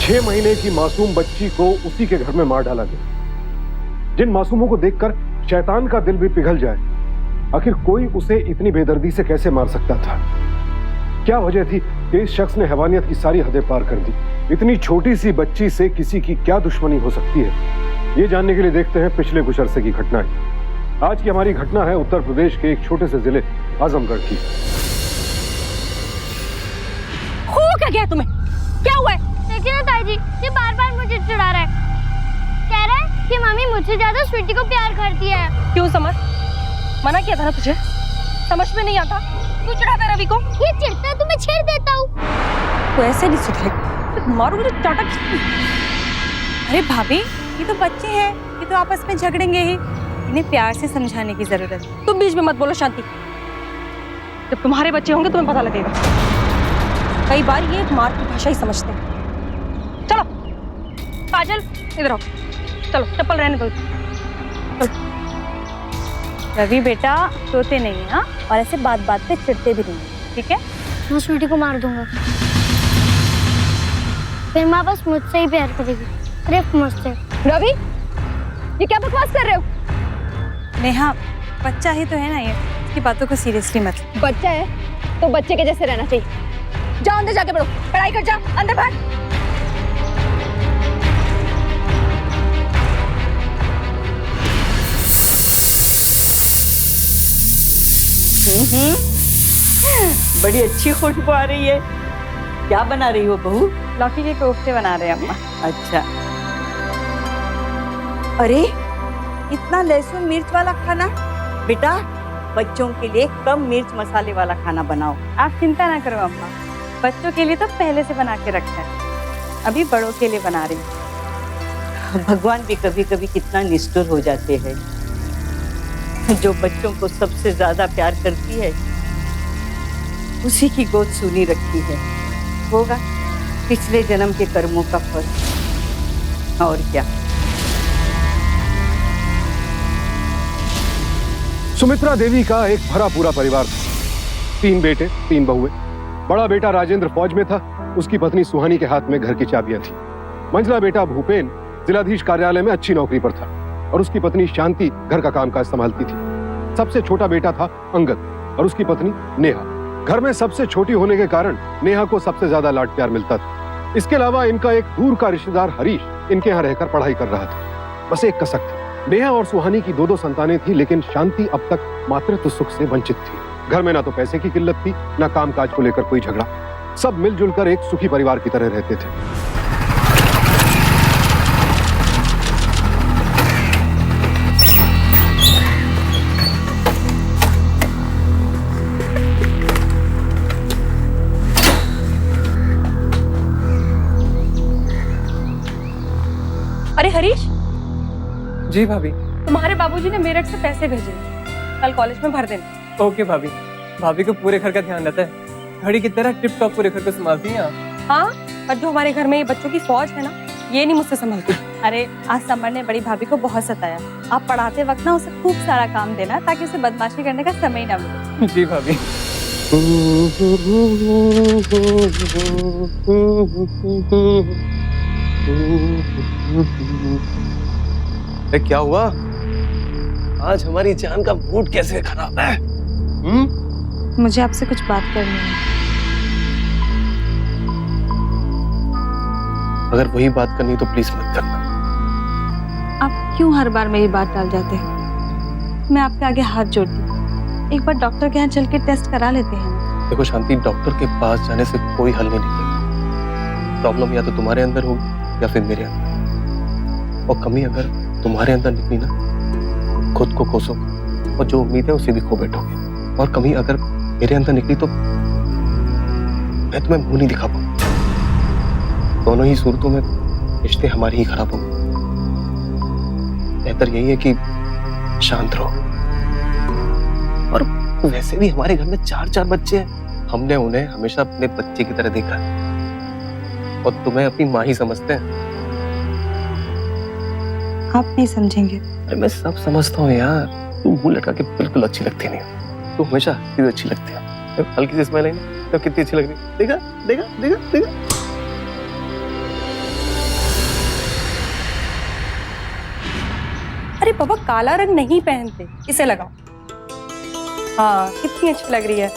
6 महीने की मासूम बच्ची को उसी के घर में मार डाला गया। जिन मासूमों को देखकर शैतान का दिल भी पिघल जाए, आखिर कोई उसे इतनी बेदर्दी से कैसे मार सकता था? क्या वजह थी कि इस शख्स ने हैवानियत की सारी हदें पार कर दी? इतनी छोटी सी बच्ची से किसी की क्या दुश्मनी हो सकती है, ये जानने के लिए देखते हैं पिछले कुछ अरसे की घटनाएं। आज की हमारी घटना है उत्तर प्रदेश के एक छोटे से जिले आजमगढ़ की। हो क्या गया तुम्हें? क्या हुआ है? देखिए ना ताई जी, ये बार बार मुझे चिढ़ा रहा है। कह रहा है कि मम्मी मुझसे ज्यादा स्वीटी को प्यार करती है। क्यों समझ? मना किया था ना तुझे, समझ में नहीं आता? क्यों चिढ़ाता है रवि को? ये चिढ़ता है तो मैं छेड़ देता हूँ। तो ऐसे नहीं सुधरेगा, मारूंगी तो चाटा। अरे भाभी, ये तो बच्चे हैं, ये तो आपस में झगड़ेंगे ही, इन्हें प्यार से समझाने की जरूरत है। तुम बीच में मत बोलो शांति, जब तुम्हारे बच्चे होंगे तुम्हें पता लगेगा। कई बार ये मार की भाषा ही समझते हैं। चलो काजल इधर आओ, चलो चप्पल रहने दो। रवि बेटा रोते नहीं है, हाँ? और ऐसे बात बात पे चिढ़ते भी नहीं, ठीक है? मैं स्वीटी को मार दूंगा, फिर माँ बस मुझसे ही प्यार करेगी, सिर्फ मुझसे। रवि, ये क्या बकवास कर रहे हो? नेहा, बच्चा ही तो है ना ये, इसकी बातों को सीरियसली मत। बच्चा है तो बच्चे के जैसे रहना चाहिए। जाओ अंदर जाके पढ़ो, पढ़ाई कर, जाओ अंदर बाहर। बड़ी अच्छी खुशबू आ रही है। क्या बना रही हो बहू? लौकी के कोफ्ते बना रहे हैं अम्मा। अच्छा। अरे इतना लहसुन मिर्च वाला खाना? बेटा बच्चों के लिए कम मिर्च मसाले वाला खाना बनाओ। आप चिंता ना करो अम्मा, बच्चों के लिए तो पहले से बना के रखा है, अभी बड़ों के लिए बना रही हूँ। भगवान भी कभी कभी कितना निष्ठुर हो जाते हैं। जो बच्चों को सबसे ज्यादा प्यार करती है उसी की गोद सुनी रखती है। होगा पिछले जन्म के कर्मों का फल, और क्या। सुमित्रा देवी का एक भरा पूरा परिवार था। 3 बेटे 3 बहुएं। बड़ा बेटा राजेंद्र फौज में था, उसकी पत्नी सुहानी के हाथ में घर की चाबियां थी। मंझला बेटा भूपेन जिलाधीश कार्यालय में अच्छी नौकरी पर था और उसकी पत्नी शांति घर का कामकाज संभालती थी। सबसे छोटा बेटा था अंगद और उसकी पत्नी नेहा। घर में सबसे छोटी होने के कारण नेहा को सबसे ज्यादा लाड प्यार मिलता था। इसके अलावा इनका एक दूर का रिश्तेदार हरीश इनके यहाँ रहकर पढ़ाई कर रहा था। बस एक कसक थी, नेहा और सुहानी की 2 संतानें थी, लेकिन शांति अब तक मातृत्व सुख से वंचित थी। घर में ना तो पैसे की किल्लत थी, ना कामकाज को लेकर कोई झगड़ा। सब मिलजुल कर एक सुखी परिवार की तरह रहते थे। अरे हरीश। जी भाभी। तुम्हारे बाबूजी ने मेरठ से पैसे भेजे, कल कॉलेज में भर देना। ओके भाभी। भाभी को पूरे घर का ध्यान रहता है, घड़ी की तरह टिप टॉप पूरे घर को संभालती हैं आप। हाँ, पर जो हमारे घर में ये बच्चों की फौज है ना, ये नहीं मुझसे संभलती। अरे आज समर ने बड़ी भाभी को बहुत सताया, आप पढ़ाते वक्त ना उसे खूब सारा काम देना ताकि उसे बदमाशी करने का समय ही ना मिले। जी भाभी। क्या हुआ? आज हमारी जान का मूड कैसे खराब है? मुझे आपसे कुछ बात करनी है। अगर वही बात करनी तो प्लीज मत करना। आप क्यों हर बार मेरी बात टाल जाते हैं? मैं आपके आगे हाथ जोड़ती हूँ, एक बार डॉक्टर के यहाँ चल के टेस्ट करा लेते हैं। देखो शांति, डॉक्टर के पास जाने से कोई हल नहीं निकलेगा। प्रॉब्लम या तो तुम्हारे अंदर होगी या फिर मेरे अंदर, और कमी अगर तुम्हारे अंदर निकली ना, खुद को कोसो और जो उम्मीद है उसे भी खो बैठोगे। और कमी अगर मेरे अंदर निकली तो मैं तुम्हें मुंह नहीं दिखा पाऊंगा। दोनों ही सूरतों में रिश्ते हमारे ही खराब होंगे। बेहतर यही है कि शांत रहो। और वैसे भी हमारे घर में 4 बच्चे हैं, हमने उन्हें हमेशा अपने बच्चे की तरह देखा है और तुम्हें अपनी माँ ही समझते हैं। आप नहीं समझेंगे। अरे मैं सब समझता हूँ यार, तू मुंह लटका के बिल्कुल अच्छी लगती नहीं। तू हमेशा हंसती हुई अच्छी लगती है। हल्की सी स्माइल आई ना, तब कितनी अच्छी लग रही। देखा देखा देखा देखा। अरे बाबा काला रंग नहीं पहनते, इसे लगाओ। हाँ कितनी अच्छी लग रही है।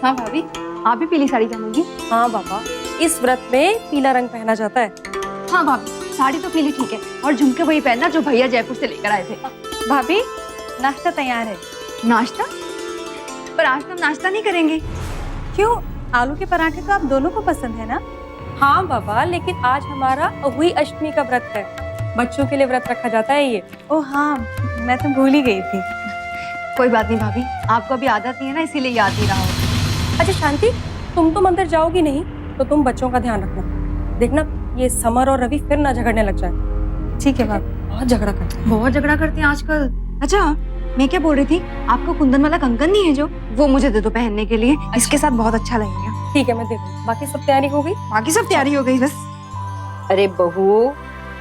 हाँ भाभी, आप भी पीली साड़ी पहनेंगी? हाँ बाबा, इस व्रत में पीला रंग पहना जाता है। हाँ भाभी, साड़ी तो पीली ठीक है, और झुमके वही पहनना जो भैया जयपुर से लेकर आए थे। भाभी नाश्ता तैयार है। नाश्ता? पर आज तो हम नाश्ता नहीं करेंगे। क्यों? आलू के पराठे तो आप दोनों को पसंद है ना? हाँ बाबा, लेकिन आज हमारा अहुई अष्टमी का व्रत है, बच्चों के लिए व्रत रखा जाता है ये। ओह हाँ, मैं तो भूल ही गई थी। कोई बात नहीं भाभी, आपको अभी आदत नहीं है ना, इसीलिए याद नहीं रहा हो। अच्छा शांति, तुम तो मंदिर जाओगी नहीं, तो तुम बच्चों का ध्यान रखना। देखना ये समर और रवि फिर ना झगड़ने लग जाए। ठीक है भाभी, बहुत झगड़ा करते हैं। बहुत झगड़ा करते हैं आजकल। अच्छा मैं क्या बोल रही थी, आपको कुंदन वाला कंगन नहीं है जो, वो मुझे दे दो पहनने के लिए। इसके साथ बहुत अच्छा लगेगा। ठीक है मैं दे दूँ। बाकी सब तैयारी हो गई? बाकी सब तैयारी हो गई बस। अरे बहू,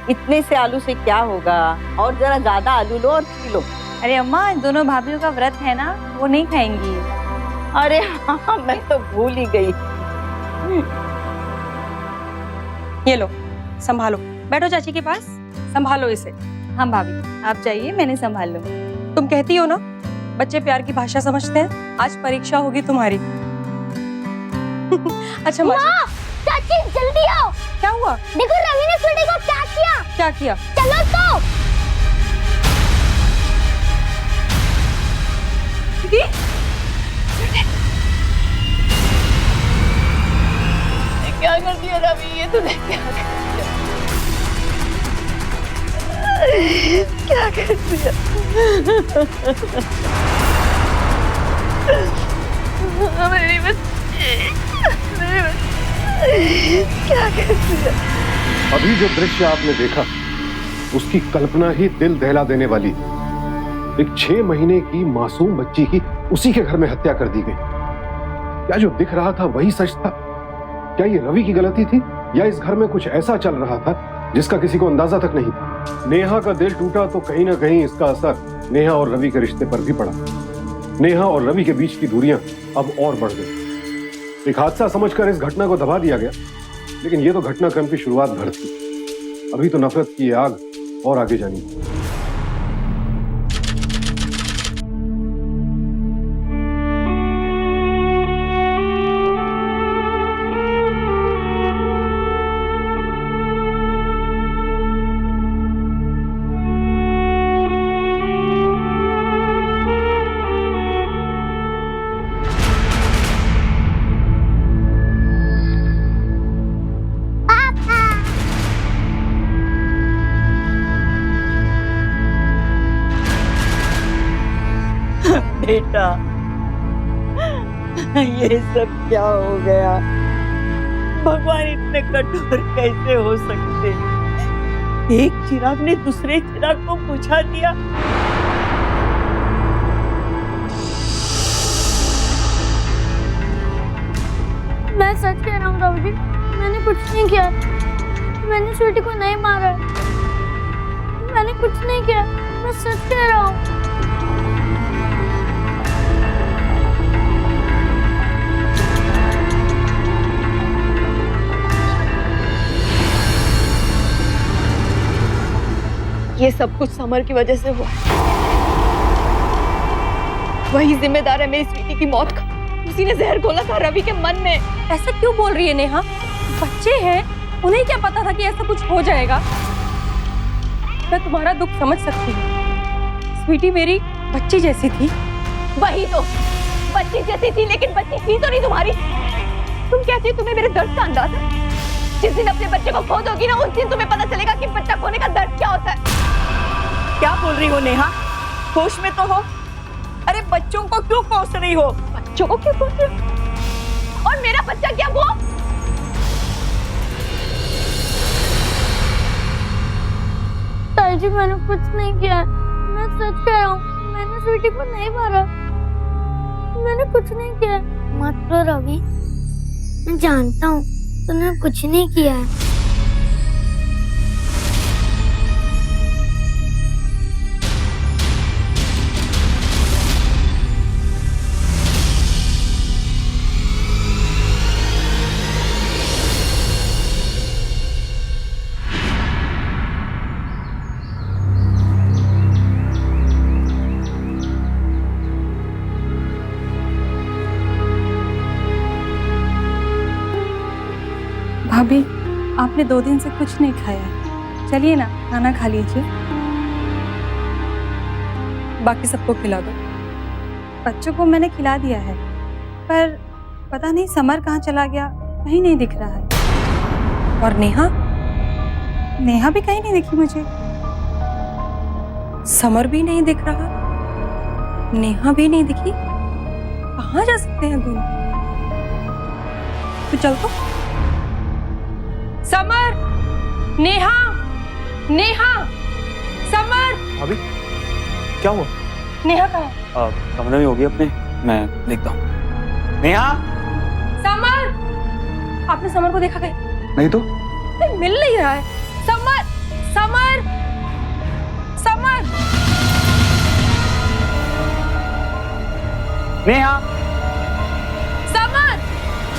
इतने से आलू से क्या होगा, और जरा ज्यादा आलू लो और खिलो। अरे अम्मा, दोनों भाभीयों का व्रत है ना, वो नहीं खाएंगी। अरे हाँ, मैं तो भूल ही गई। ये लो, संभालो। बैठो चाची के पास, संभालो इसे। हाँ भाभी, आप जाइए, मैंने संभाल लूंगी। तुम कहती हो ना बच्चे प्यार की भाषा समझते हैं, आज परीक्षा होगी तुम्हारी। अच्छा माँ, चाची जल्दी आओ। क्या हुआ? देखो रवि ने स्वीटी को क्या किया। क्या किया? चलो तो। क्या कर दिया रवि, ये तूने क्या कर दिया? क्या कर दिया? मेरी बच्ची, मेरी बच्ची, क्या कर दिया? अभी जो दृश्य आपने देखा उसकी कल्पना ही दिल दहला देने वाली। एक 6 महीने की मासूम बच्ची की उसी के घर में हत्या कर दी गई। क्या जो दिख रहा था वही सच था? क्या ये रवि की गलती थी, या इस घर में कुछ ऐसा चल रहा था जिसका किसी को अंदाजा तक नहीं था? नेहा का दिल टूटा तो कहीं ना कहीं इसका असर नेहा और रवि के रिश्ते पर भी पड़ा। नेहा और रवि के बीच की दूरियां अब और बढ़ गई। एक हादसा समझकर इस घटना को दबा दिया गया, लेकिन ये तो घटनाक्रम की शुरुआत भर थी। अभी तो नफरत की आग और आगे जानी है। बेटा, ये सब क्या हो गया? भगवान इतने कठोर कैसे हो सकते? एक चिराग ने दूसरे चिराग को बुझा दिया। मैं सच कह रहा हूँ राव जी, मैंने कुछ नहीं किया। मैंने स्वीटी को नहीं मारा। मैंने कुछ नहीं किया, मैं सच कह रहा हूँ। ये सब कुछ समर की वजह से हुआ। वही जिम्मेदार है मेरी स्वीटी की मौत का। उसी ने जहर घोला था रवि के मन में। ऐसा क्यों बोल रही है नेहा? बच्चे हैं, उन्हें क्या पता था कि ऐसा कुछ हो जाएगा? मैं तुम्हारा दुख समझ सकती हूँ। स्वीटी मेरी बच्ची जैसी थी। वही तो, बच्ची जैसी थी, लेकिन बच्ची थी तो नहीं तुम्हारी। तुम कहती हो तुम्हें मेरे दर्द का अंदाजा है। जिस दिन अपने बच्चे को खो दोगी ना, उस दिन तुम्हें पता चलेगा कि बच्चा खोने का दर्द क्या होता है। क्या बोल रही हो नेहा? होश में तो हो। अरे बच्चों को क्यों कोस रही हो? बच्चों को क्यों कोस रही हो? और मेरा बच्चा क्या वो? ताई जी मैंने कुछ नहीं किया, मैं सच कह रहा हूँ। मैंने स्वीटी को नहीं मारा। मैंने कुछ नहीं किया। मत रो रवि, मैं जानता हूँ तूने कुछ नहीं किया है। आपने 2 दिन से कुछ नहीं खाया है। चलिए ना, खाना खा लीजिए। बाकी सबको खिला दो। बच्चों को मैंने खिला दिया है, पर पता नहीं समर कहाँ चला गया, कहीं नहीं दिख रहा है। और नेहा नेहा भी कहीं नहीं दिखी मुझे। समर भी नहीं दिख रहा, नेहा भी नहीं दिखी। कहाँ जा सकते हैं दोनों? तो चल तो। Summer, Neha, Neha, summer. अभी क्या हुआ? नेहा कहाँ है? कमरे में होगी अपने, मैं देखता हूँ। नेहा। समर, आपने समर को देखा कहीं? नहीं तो। नहीं, मिल नहीं रहा है। Summer, summer, summer. Neha. Summer.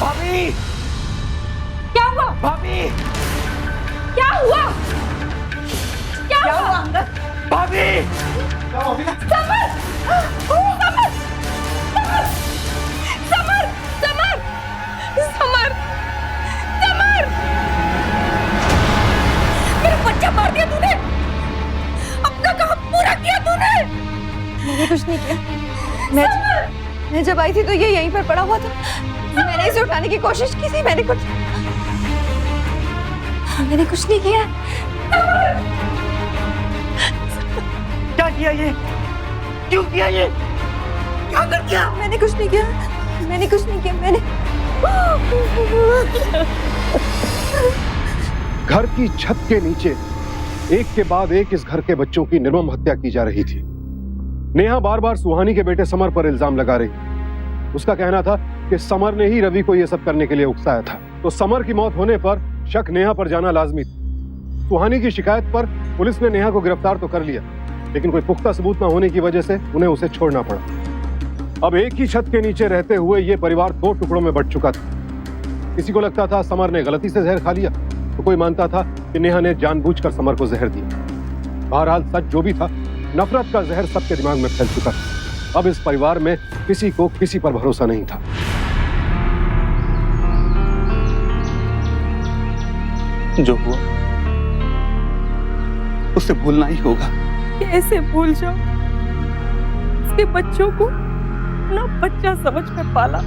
भाभी। क्या हुआ? भाभी। क्या हुआ? क्या हुआ? भाभी। Summer! Summer! Summer! Summer! Summer! Summer! Summer! मेरा बच्चा मार दिया तूने! अपना काम पूरा किया तूने! मैंने कुछ नहीं किया। मैं जब आई थी तो ये यहीं पर पड़ा हुआ था। मैंने इसे उठाने की कोशिश की थी। मैंने कुछ नहीं किया। क्या किया ये? क्यों किया ये? क्या कर किया? मैंने कुछ नहीं किया। मैंने घर की छत के नीचे एक के बाद एक इस घर के बच्चों की निर्मम हत्या की जा रही थी। नेहा बार बार सुहानी के बेटे समर पर इल्जाम लगा रही। उसका कहना था कि समर ने ही रवि को यह सब करने के लिए उकसाया था। तो समर की मौत होने पर शक नेहा पर जाना लाजमी था। सुहानी की शिकायत पर पुलिस ने नेहा को गिरफ्तार तो कर लिया, लेकिन कोई पुख्ता सबूत न होने की वजह से उन्हें उसे छोड़ना पड़ा। अब एक ही छत के नीचे रहते हुए यह परिवार 2 टुकड़ों में बंट चुका था। किसी को लगता था समर ने गलती से जहर खा लिया, तो कोई मानता था कि नेहा ने जानबूझकर समर को जहर दिया। बहरहाल सच जो भी था, नफरत का जहर सबके दिमाग में फैल चुका था। अब इस परिवार में किसी को किसी पर भरोसा नहीं था। जो हुआ उसे भूलना ही होगा। कैसे भूल जाओ? उसके बच्चों को अपना बच्चा समझ कर पाला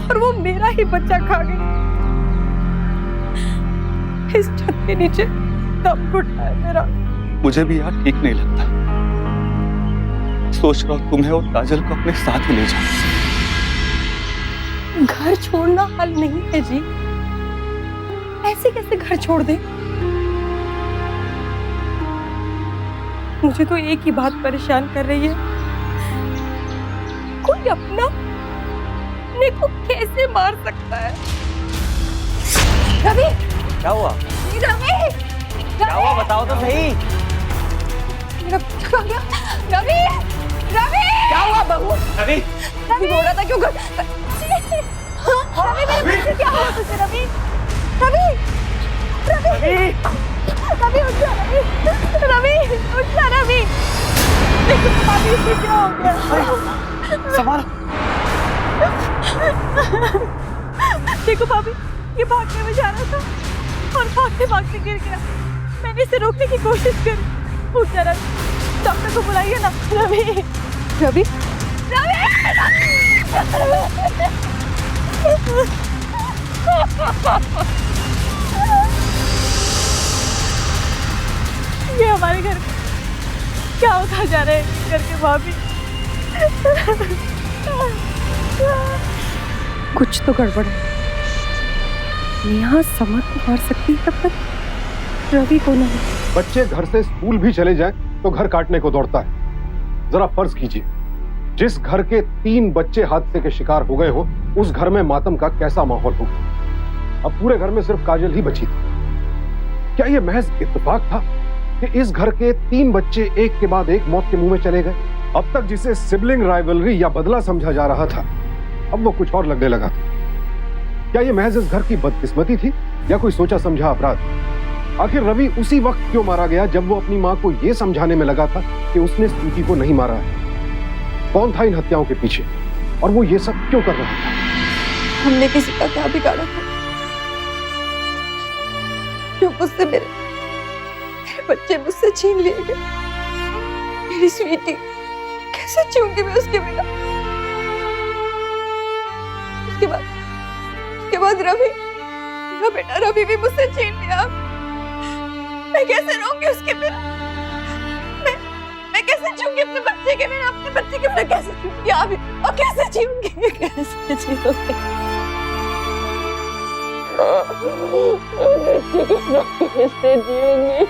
और वो मेरा ही बच्चा खा गई। इस छत के नीचे दम घुटा है मेरा। मुझे भी यार ठीक नहीं लगता। सोच रहा हूं तुम्हें और काजल को अपने साथ ही ले जाऊं। घर छोड़ना हल नहीं है जी। ऐसे कैसे घर छोड़ दे? मुझे तो एक ही बात परेशान कर रही है, कोई अपना अपने को कैसे मार सकता है? रवि! क्या हुआ? रवि! क्या हुआ बताओ तो सही। मेरा बच्चा खा गया। रवि! रवि! क्या हुआ बहू? रवि! रवि बोल रहा था क्यों कर... रवि मेरे बच्चे क्या हुआ तुझे? रवि! रवि! रवि! रवि उठ जा। रवि! रवि उठ जा। रवि! देखो भाभी इसे क्या हो गया? संभाल। देखो भाभी, ये भागने में जा रहा था और भागते भागते गिर गया। मैंने इसे रोकने की कोशिश करी। उठ जा रवि, डॉक्टर को बुलाइए ना। रवि! रवि! ये हमारे घर क्या होता जा रहा है करके भाभी? कुछ तो गड़बड़ है। नेहा समर को मार सकती है, तब तक रवि को नहीं। बच्चे घर से स्कूल भी चले जाएं तो घर काटने को दौड़ता है। जरा फर्ज कीजिए, जिस घर के 3 बच्चे हादसे के शिकार हो गए हो, उस घर में मातम का कैसा माहौल होगा। अब पूरे घर में सिर्फ काजल ही बची थी। क्या यह महज इत्तेफाक था कि इस घर के 3 बच्चे एक के बाद एक मौत के मुंह में चले गए? अब तक जिसे सिबलिंग राइवलरी या बदला समझा जा रहा था, अब वो कुछ और लगने लगा था। क्या यह महज इस घर की बदकिस्मती थी या कोई सोचा समझा अपराध? आखिर रवि उसी वक्त क्यों मारा गया जब वो अपनी मां को यह समझाने में लगा था कि उसने स्वीटी को नहीं मारा है? कौन था इन हत्याओं के पीछे और वो ये सब क्यों कर रहा था? हमने किसी का क्या बिगाड़ा था? मुझसे मेरे बच्चे मुझसे छीन लिए गए। मेरी स्वीटी, कैसे जीऊंगी मैं उसके बिना? उसके बाद रवि, मेरा बेटा रवि भी मुझसे छीन लिया। मैं कैसे रहूंगी उसके बिना? मैं कैसे जीऊंगी अपने बच्चे के बिना? अपने बच्चे के बिना कैसे जीऊंगी अभी? और कैसे जीऊंगी? कैसे जीऊंगी? कैसे जीऊंगी?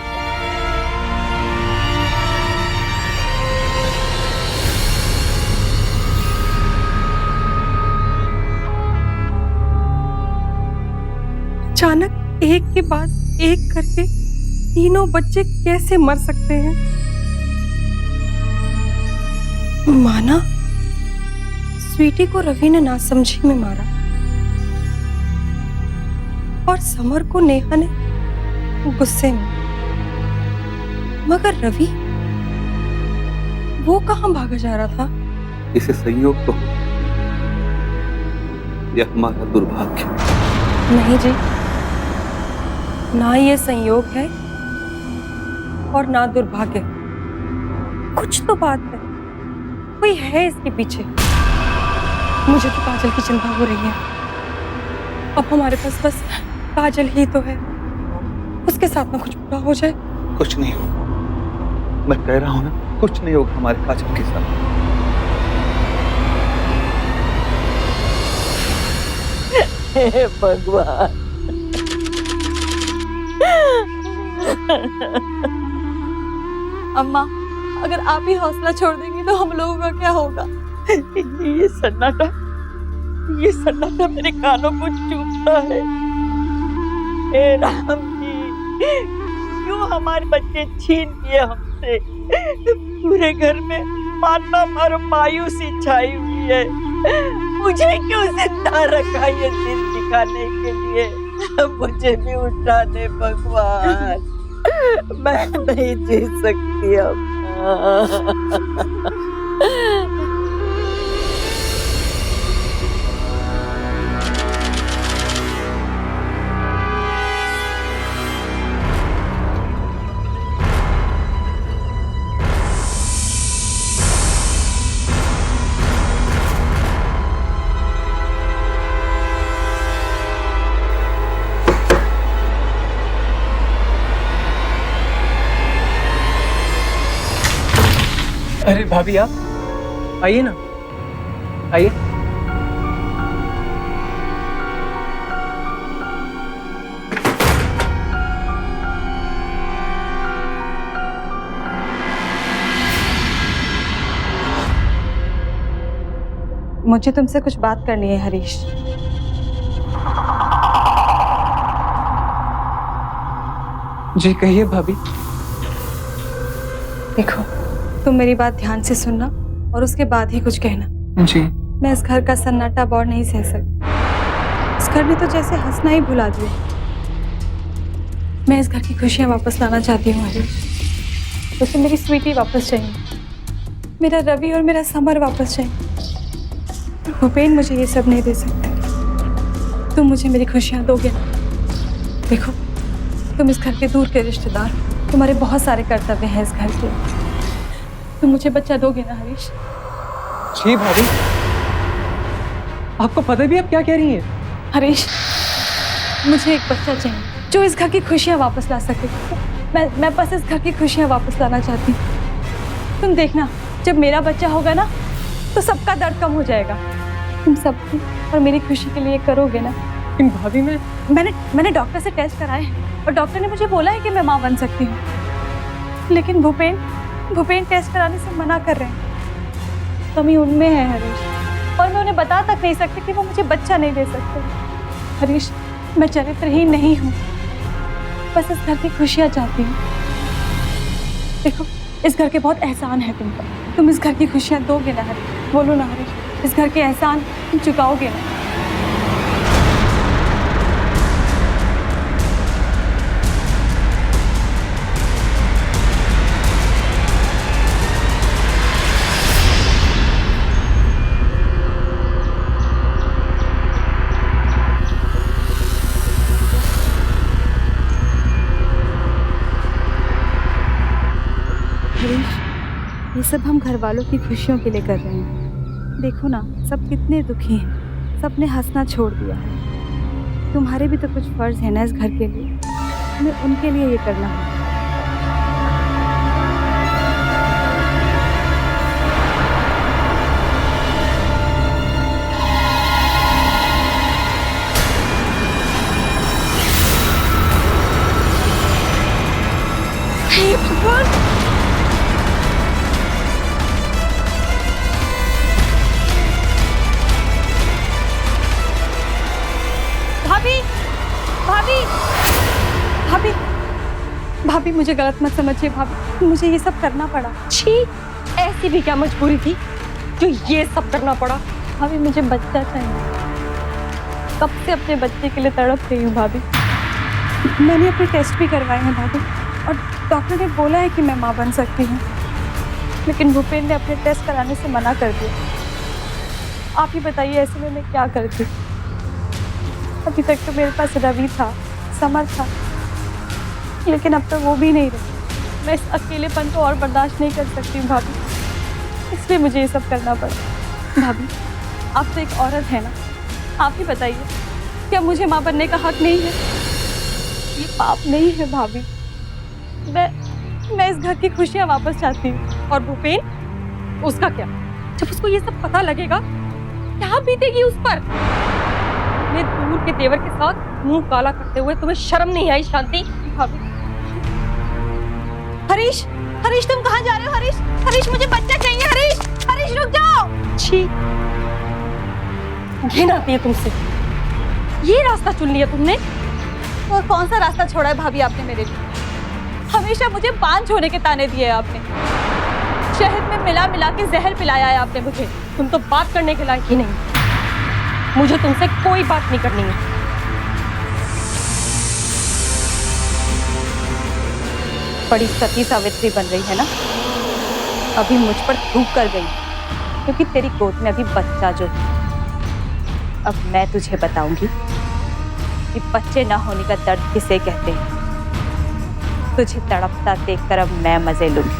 अचानक एक के बाद एक करके तीनों बच्चे कैसे मर सकते हैं? माना स्वीटी को रवि ने नासमझी में मारा और समर को नेहा ने गुस्से में। मगर रवि वो कहां भागा जा रहा था? इसे संयोग तो यह हमारा दुर्भाग्य। नहीं जी, ना ये संयोग है और ना दुर्भाग्य। कुछ तो बात है, कोई है इसके पीछे। मुझे तो काजल की चिंता हो रही है। अब हमारे पास बस काजल ही तो है, उसके साथ ना कुछ बुरा हो जाए। कुछ नहीं होगा, मैं कह रहा हूं ना, कुछ नहीं होगा हमारे काजल के साथ। हे भगवान, अम्मा, अगर आप ही हौसला छोड़ देंगी तो हम लोगों का क्या होगा? ये सन्नाटा मेरे कानों को चूमता है। हे राम जी, क्यों हमारे बच्चे छीन लिए हमसे? पूरे घर में मातम और मायूसी छाई हुई है। मुझे क्यों जिंदा रखा ये दिन दिखाने के लिए? मुझे भी उठा दे भगवान, मैं नहीं जी सकती अब। अरे भाभी, आप आइए ना, आइए। मुझे तुमसे कुछ बात करनी है हरीश। जी कहिए भाभी। देखो, तुम मेरी बात ध्यान से सुनना और उसके बाद ही कुछ कहना। जी। मैं इस घर का सन्नाटा और नहीं सह सकती। इस घर ने तो जैसे हंसना ही भुला दिया। मैं इस घर की खुशियां वापस लाना चाहती हूँ हरीश। मुझे मेरी स्वीटी वापस चाहिए, मेरा रवि और मेरा समर वापस चाहिए। भूपेन मुझे ये सब नहीं दे सकते। तुम मुझे मेरी खुशियां दोगे ना? देखो, तुम इस घर के दूर के रिश्तेदार हो, तुम्हारे बहुत सारे कर्तव्य हैं इस घर के। तुम मुझे बच्चा दोगे ना हरीश? जी भाभी, आपको पता भी आप क्या कह रही हैं? हरीश, मुझे एक बच्चा चाहिए जो इस घर की खुशियां वापस ला सके। मैं बस इस घर की खुशियां वापस लाना चाहती हूँ। तुम देखना, जब मेरा बच्चा होगा ना तो सबका दर्द कम हो जाएगा। तुम सबकी और मेरी खुशी के लिए करोगे ना? लेकिन भाभी, मैंने डॉक्टर से टेस्ट कराए हैं और डॉक्टर ने मुझे बोला है कि मैं माँ बन सकती हूँ। लेकिन भूपेन टेस्ट कराने से मना कर रहे हैं। कमी उनमें है हरीश, और मैं उन्हें बता तक नहीं सकती कि वो मुझे बच्चा नहीं दे सकते। हरीश, मैं चरित्रहीन नहीं हूँ, बस इस घर की खुशियाँ चाहती हूँ। देखो, इस घर के बहुत एहसान है तुम पर। तुम इस घर की खुशियाँ दोगे ना हरीश? बोलो ना हरीश, इस घर के एहसान तुम चुकाओगे ना? हरीश, ये सब हम घर वालों की खुशियों के लिए कर रहे हैं। देखो ना, सब कितने दुखी हैं, सबने हंसना छोड़ दिया है। तुम्हारे भी तो कुछ फर्ज है ना इस घर के लिए, तुम्हें उनके लिए ये करना है। हे भगवान! भाभी, भाभी, भाभी, भाभी मुझे गलत मत समझिए भाभी, मुझे ये सब करना पड़ा। छी, ऐसी भी क्या मजबूरी थी जो ये सब करना पड़ा? भाभी मुझे बच्चा चाहिए, कब से अपने बच्चे के लिए तड़प रही हूँ भाभी। मैंने अपने टेस्ट भी करवाए हैं भाभी, और डॉक्टर ने बोला है कि मैं माँ बन सकती हूँ, लेकिन भूपेन ने अपने टेस्ट कराने से मना कर दिया। आप ही बताइए ऐसे में मैं क्या करती? अभी तक तो मेरे पास रवि था, समर था, लेकिन अब तो वो भी नहीं रहे। मैं इस अकेलेपन को और बर्दाश्त नहीं कर सकती हूँ भाभी, इसलिए मुझे ये सब करना पड़ा। भाभी, आप तो एक औरत है ना, आप ही बताइए, क्या मुझे माँ बनने का हक नहीं है? ये पाप नहीं है भाभी। मैं इस घर की खुशियाँ वापस चाहती हूँ। और भूपेन, उसका क्या? जब उसको ये सब पता लगेगा, क्या बीतेगी उस पर? मैं दूर के तेवर के साथ मुंह काला करते हुए तुम्हें शर्म नहीं आई शांति? भाभी, हरीश, हरीश तुम कहाँ जा रहे हो? हरीश, हरीश मुझे बच्चा चाहिए। हरीश, हरीश रुक जाओ। छी, घिन आती है तुमसे। ये रास्ता चुन लिया तुमने? और कौन सा रास्ता छोड़ा है भाभी आपने मेरे लिए? हमेशा मुझे बांझ होने के ताने दिए हैं आपने, शहद में मिला मिला के जहर पिलाया है आपने मुझे। तुम तो बात करने के लायक ही नहीं, मुझे तुमसे कोई बात नहीं करनी है। बड़ी सती सावित्री बन रही है ना, अभी मुझ पर थूक कर गई, क्योंकि तेरी गोद में अभी बच्चा जो है। अब मैं तुझे बताऊंगी कि बच्चे ना होने का दर्द किसे कहते हैं। तुझे तड़पता देखकर अब मैं मजे लूंगी,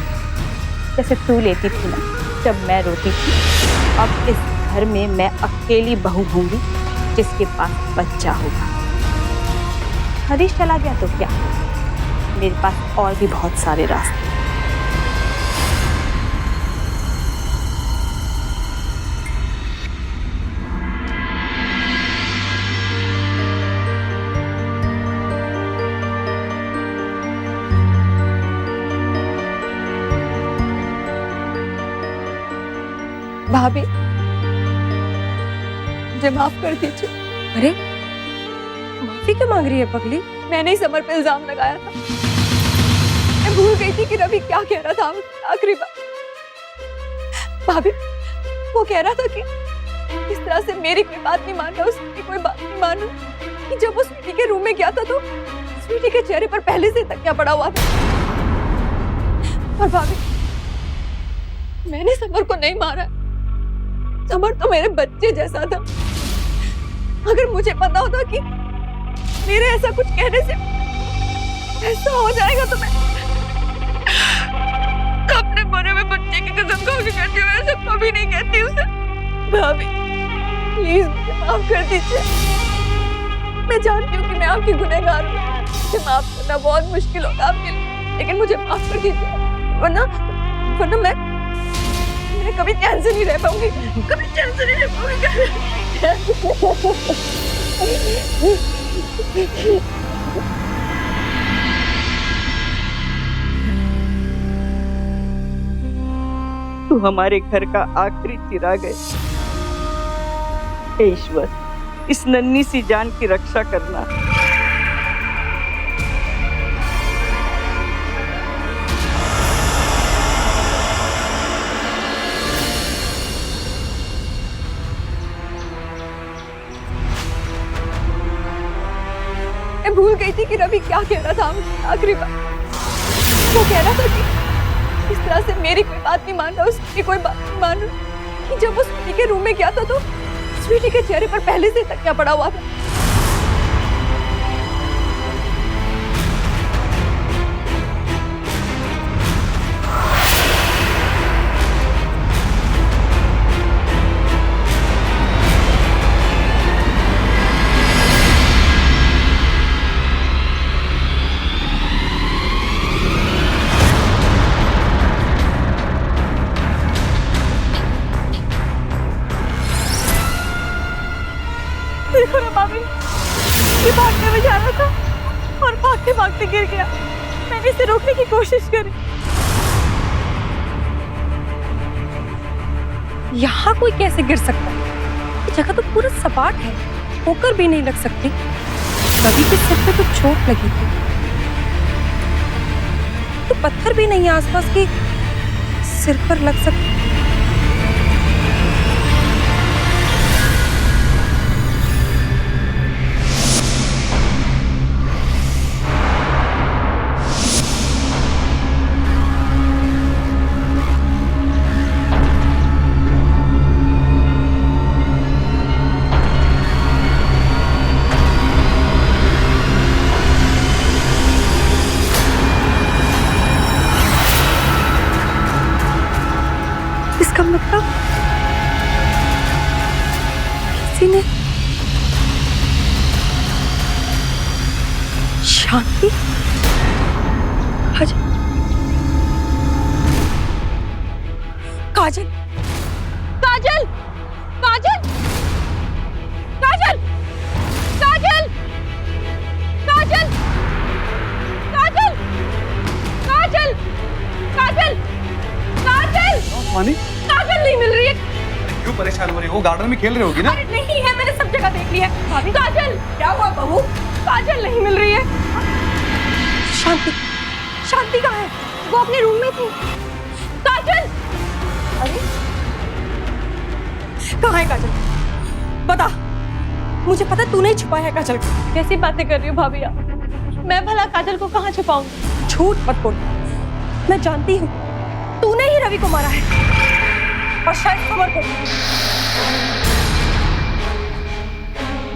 जैसे तू लेती थी ना जब मैं रोती थी। अब इस घर में मैं अकेली बहू होंगी जिसके पास बच्चा होगा। हरीश चला गया तो क्या, मेरे पास और भी बहुत सारे रास्ते। भाभी, मुझे माफ कर दीजिए। अरे, माफी क्यों मांग रही है पगली? मैंने ही समर पे इल्जाम लगाया था। मैं भूल गई थी कि रवि क्या कह रहा था आखिरी बार। भाभी, वो कह रहा था कि इस तरह से मेरी कोई बात नहीं मान रहा, उसकी कोई बात नहीं मान रहा, कि जब वो स्वीटी के रूम में गया था तो स्वीटी के चेहरे पर पहले से तकिया पड़ा हुआ था। और भाभी, मैंने समर को नहीं मारा, समर तो मेरे बच्चे जैसा था। अगर मुझे पता होता कि मेरे ऐसा कुछ कहने से ऐसा हो जाएगा तो मैं अपने मरे में बच्चे की कसम खा के कहती हूँ, ऐसा कभी नहीं कहती उसे। भाभी, प्लीज मुझे माफ कर दीजिए। मैं जानती हूँ कि मैं आपकी गुनहगार हूँ, मुझे माफ करना बहुत मुश्किल होगा आपके लिए, लेकिन मुझे माफ कर दीजिए, वरना मैं कभी चैन से नहीं रह पाऊंगी, कभी चैन से नहीं रह पाऊंगी। तू हमारे घर का आखिरी चिराग है। हे ईश्वर, इस नन्ही सी जान की रक्षा करना। मैं भूल गई थी कि रवि क्या कह रहा था आखिरी बार। वो कह रहा था कि इस तरह से मेरी कोई बात नहीं मान रहा, उसकी कोई बात नहीं मान रहा, कि जब वो स्वीटी के रूम में गया था तो स्वीटी के चेहरे पर पहले से तकिया पड़ा हुआ था। गिर गया। मैंने इसे रोकने की कोशिश करी। यहाँ कोई कैसे गिर सकता है? ये जगह तो पूरा सपाट है, ठोकर भी नहीं लग सकती। रवि के सिर पे तो चोट लगी थी, तो पत्थर भी नहीं है आसपास के सिर पर लग सकते। इसका मतलब किसी ने शांति काजल काजल काजल काजल काजल काजल काजल काजल काजल काजल काजल वानी काजल नहीं मिल रही है। क्यों परेशान हो रही हो? गार्डन में खेल रहे होगी ना? अरे नहीं है, मैंने सब जगह देख लिया है। भाभी काजल, क्या हुआ बहू? काजल नहीं मिल रही है। शांति, शांति कहाँ है? वो अपने रूम में थी। काजल, अरे कहाँ है काजल? बता, मुझे पता तूने ही छुपाया है काजल को। कैसी बातें कर रही हो भाभी आप? मैं भला काजल को कहाँ छुपाऊंगी? झूठ मत बोल, मैं जानती हूँ तूने ही रवि को मारा है, और शायद खबर को।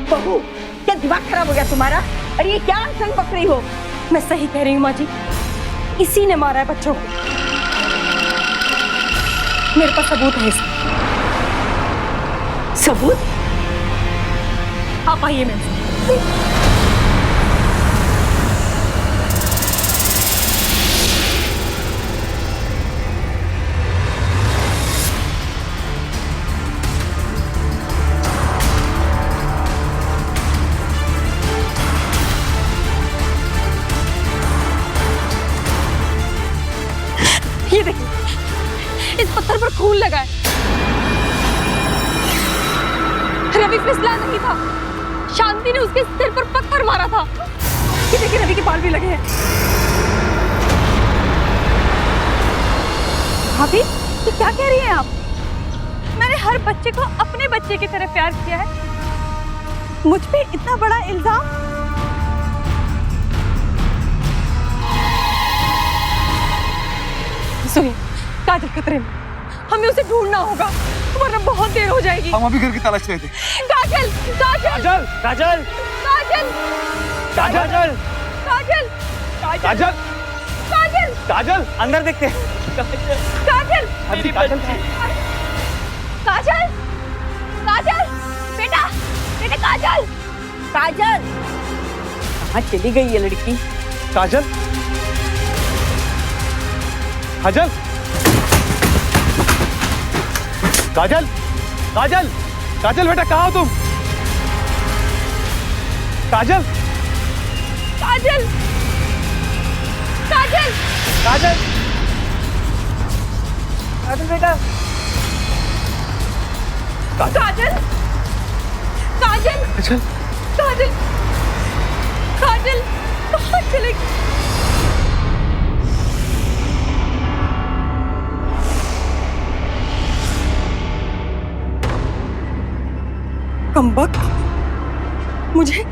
बहू, क्या दिमाग खराब हो गया तुम्हारा? अरे ये क्या संग पक रही हो? मैं सही कह रही हूँ माँ जी, इसी ने मारा है बच्चों को। मेरे पास सबूत है इसका। सबूत? आप आइए मेरे साथ। ये देखिए, इस पत्थर पर खून लगा है। रवि फिसला नहीं था, शांति ने उसके सिर पर पत्थर मारा था। ये देखिए, रवि के बाल भी लगे हैं। भाभी, ये क्या कह रही हैं आप? मैंने हर बच्चे को अपने बच्चे की तरह प्यार किया है, मुझ पे इतना बड़ा इल्जाम? सुनिए, काजल खतरे में, हमें उसे ढूंढना होगा, वरना बहुत देर हो जाएगी। हम अभी घर की तलाश रहे थे। काजल, काजल, काजल, काजल, काजल, काजल, काजल, काजल, काजल, अंदर देखते हैं। काजल, अभी काजल, काजल, काजल, बेटा, बेटा काजल, काजल, कहाँ चली गई ये लड़की? काजल, काजल, काजल, काजल, काजल बेटा कहाँ हो तुम? काजल, काजल, काजल, काजल, काजल बेटा, काजल, काजल, काजल, काजल, काजल, कहाँ चले गई? कमबख्त, मुझे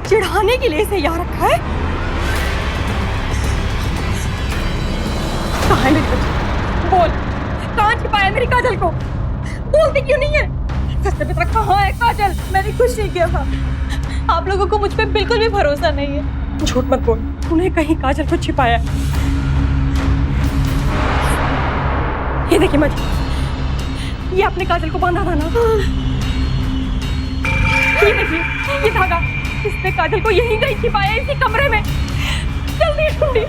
चिढ़ाने के लिए इसे यहाँ रखा है। कहाँ है मेरी बच्ची? बोल, कहाँ छिपाया मेरी काजल को? बोलती क्यों नहीं है? सच में बता, कहाँ है काजल? मैंने कुछ नहीं किया था। आप लोगों को मुझ पे बिल्कुल भी भरोसा नहीं है। झूठ मत बोल, तूने कहीं काजल को छिपाया। ये देखिए माँ जी, ये आपने काजल को बांधा था ना? ये देखिए, ये धागा, इसने काजल को यहीं कहीं छिपाया, इसी कमरे में। जल्दी ढूंढिए।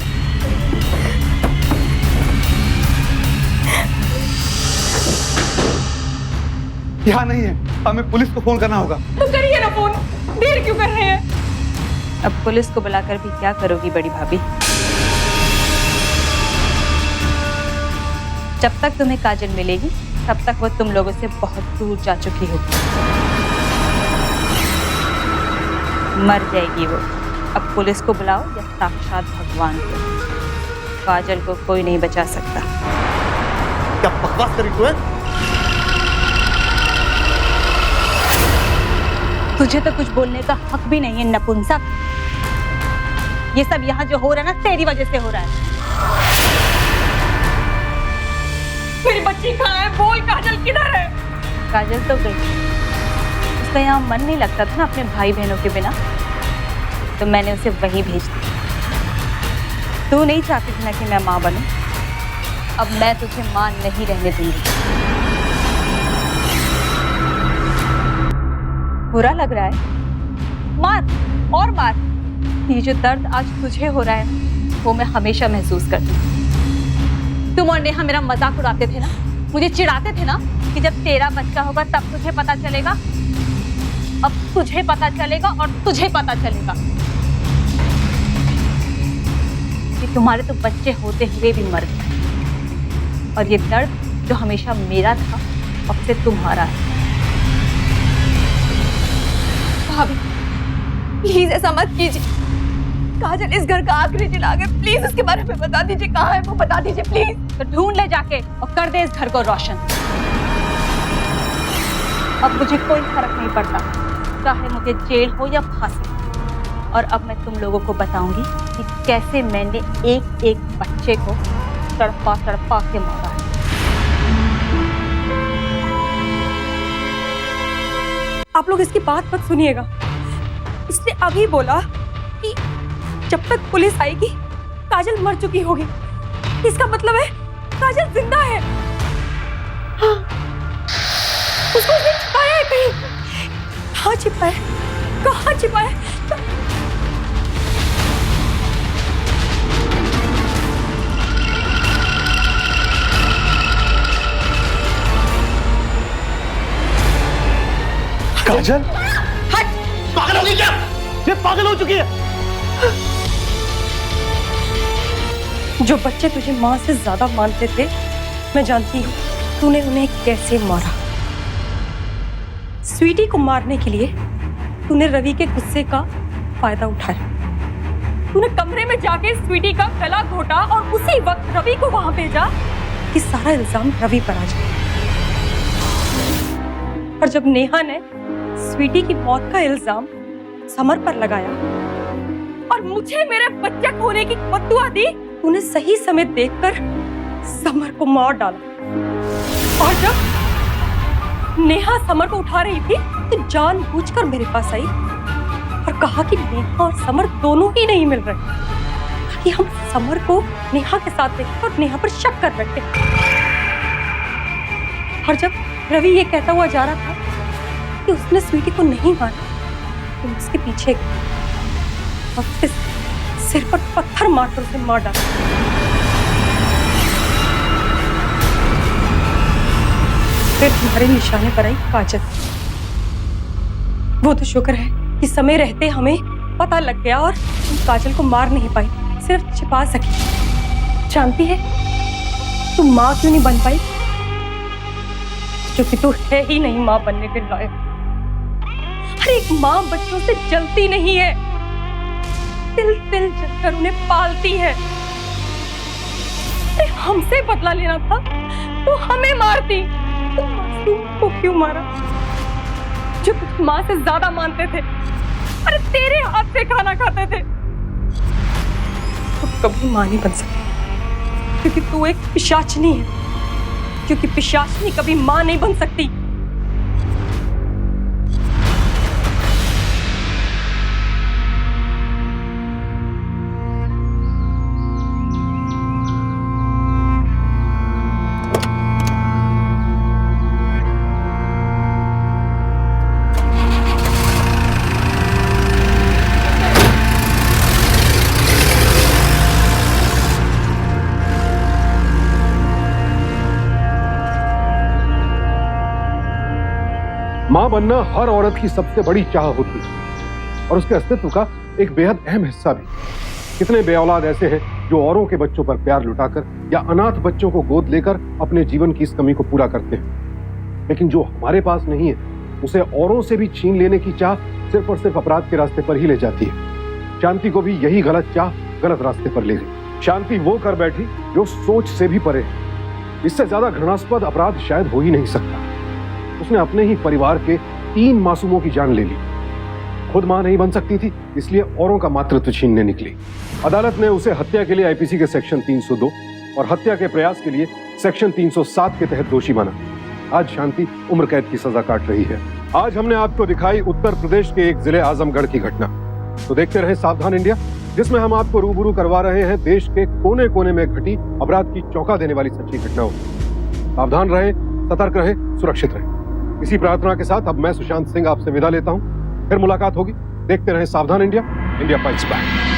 यहाँ नहीं है, हमें पुलिस को फोन करना होगा। तो करिए ना फोन, देर क्यों कर रहे हैं? अब पुलिस को बुलाकर भी क्या करोगी बड़ी भाभी? जब तक तुम्हें काजल मिलेगी तब तक वो तुम लोगों से बहुत दूर जा चुकी होगी। मर जाएगी वो। अब पुलिस को बुलाओ या साक्षात भगवान को, काजल को कोई नहीं बचा सकता। क्या बकवास करी तू है? तुझे तो कुछ बोलने का हक भी नहीं है नपुंसक। ये सब यहाँ जो हो रहा है ना तेरी वजह से हो रहा है। मेरी बच्ची कहाँ है? बोल, काजल किधर है? काजल तो गई, उसका यहाँ मन नहीं लगता था ना अपने भाई बहनों के बिना, तो मैंने उसे वहीं भेज दिया। तू नहीं चाहती थी ना कि मैं माँ बनूं, अब मैं तुझे माँ नहीं रहने दूंगी। बुरा लग रहा है? मार और मार। ये जो दर्द आज तुझे हो रहा है वो मैं हमेशा महसूस करती हूँ। तुम और नेहा मेरा मजाक उड़ाते थे ना, मुझे चिढ़ाते थे ना कि जब तेरा बच्चा होगा तब तुझे पता चलेगा। अब तुझे पता चलेगा और तुझे पता चलेगा कि तुम्हारे तो बच्चे होते हुए भी मर गए, और ये दर्द जो हमेशा मेरा था अब से तुम्हारा है। भाभी प्लीज ऐसा मत कीजिए। काजल इस घर का आखिरी चिराग है, प्लीज उसके बारे में बता दीजिए, कहाँ है वो बता दीजिए प्लीज। तो ढूंढ ले जाके और कर दे इस घर को रोशन। अब मुझे कोई फर्क नहीं पड़ता, चाहे मुझे जेल हो या फांसी। और अब मैं तुम लोगों को बताऊंगी कि कैसे मैंने एक एक बच्चे को तड़पा तड़पा के मारा है। आप लोग इसकी बात मत सुनिएगा। इसने अभी बोला कि जब तक पुलिस आएगी काजल मर चुकी होगी। इसका मतलब है काजल जिंदा है। हाँ। उसको उसने छिपाया है कहीं। कहाँ छिपाया है? कहाँ छिपाया है? काजल पागल हो गई क्या? ये पागल हो चुकी है। जो बच्चे तुझे माँ से ज्यादा मानते थे, मैं जानती हूँ तूने उन्हें कैसे मारा। स्वीटी को मारने के लिए तूने रवि के गुस्से का फायदा उठाया। तूने कमरे में जाके स्वीटी का गला घोटा और उसी वक्त रवि को वहां भेजा कि सारा इल्जाम रवि पर आ जाए। और जब नेहा ने स्वीटी की मौत का इल्जाम समर पर लगाया और मुझे मेरे बच्चे खोने की बद्दुआ दी, तूने सही समय देखकर समर को मार डाला। और जब नेहा समर को उठा रही थी तो जानबूझकर मेरे पास आई और कहा कि नेहा और समर दोनों ही नहीं मिल रहे, ताकि हम समर को नेहा के साथ देखें और नेहा पर शक कर बैठे। और जब रवि ये कहता हुआ जा रहा था कि उसने स्वीटी को नहीं मारा, तो उसके पीछे और फिर सिर पर पत्थर मारकर उसे मार डाला। फिर तुम्हारे निशाने पर आई काजल। वो तो शुक्र है कि समय रहते हमें पता लग गया और तुम काजल को मार नहीं पाई, सिर्फ छिपा सकी। जानती है तुम माँ क्यों नहीं बन पाई? क्योंकि तू है ही नहीं माँ बनने के लायक। हर एक माँ बच्चों से जलती नहीं है, तिल तिल जलकर उन्हें पालती है। हमसे बदला लेना था तो हमें मारती। तो मासूम को क्यों मारा जो कुछ माँ से ज्यादा मानते थे? अरे तेरे हाथ से खाना खाते थे। तो कभी माँ नहीं बन सकती क्योंकि तू एक पिशाचनी है, क्योंकि पिशाचनी कभी माँ नहीं बन सकती। मां बनना हर औरत की सबसे बड़ी चाह होती है और उसके अस्तित्व का एक बेहद अहम हिस्सा भी। कितने बेऔलाद ऐसे हैं जो औरों के बच्चों पर प्यार लुटाकर या अनाथ बच्चों को गोद लेकर अपने जीवन की इस कमी को पूरा करते हैं, लेकिन जो हमारे पास नहीं है उसे औरों से भी छीन लेने की चाह सिर्फ और सिर्फ अपराध के रास्ते पर ही ले जाती है। शांति को भी यही गलत चाह गलत रास्ते पर ले गई। शांति वो कर बैठी जो सोच से भी परे है। इससे ज्यादा घृणास्पद अपराध शायद हो ही नहीं सकता। उसने अपने ही परिवार के 3 मासूमों की जान ले ली। खुद मां नहीं बन सकती थी, इसलिए औरों का मातृत्व छीनने निकली। अदालत ने उसे हत्या के लिए आईपीसी के सेक्शन 302 और हत्या के प्रयास के लिए सेक्शन 307 के तहत दोषी माना। आज शांति उम्र कैद की सजा काट रही है। आज हमने आपको दिखाई उत्तर प्रदेश के एक जिले आजमगढ़ की घटना। तो देखते रहे सावधान इंडिया, जिसमें हम आपको रूबरू करवा रहे हैं देश के कोने कोने में घटी अपराध की चौंका देने वाली सच्ची घटनाओं। सावधान रहे, सतर्क रहे, सुरक्षित रहे। इसी प्रार्थना के साथ अब मैं सुशांत सिंह आपसे विदा लेता हूं। फिर मुलाकात होगी। देखते रहे सावधान इंडिया, इंडिया फाइट्स बैक।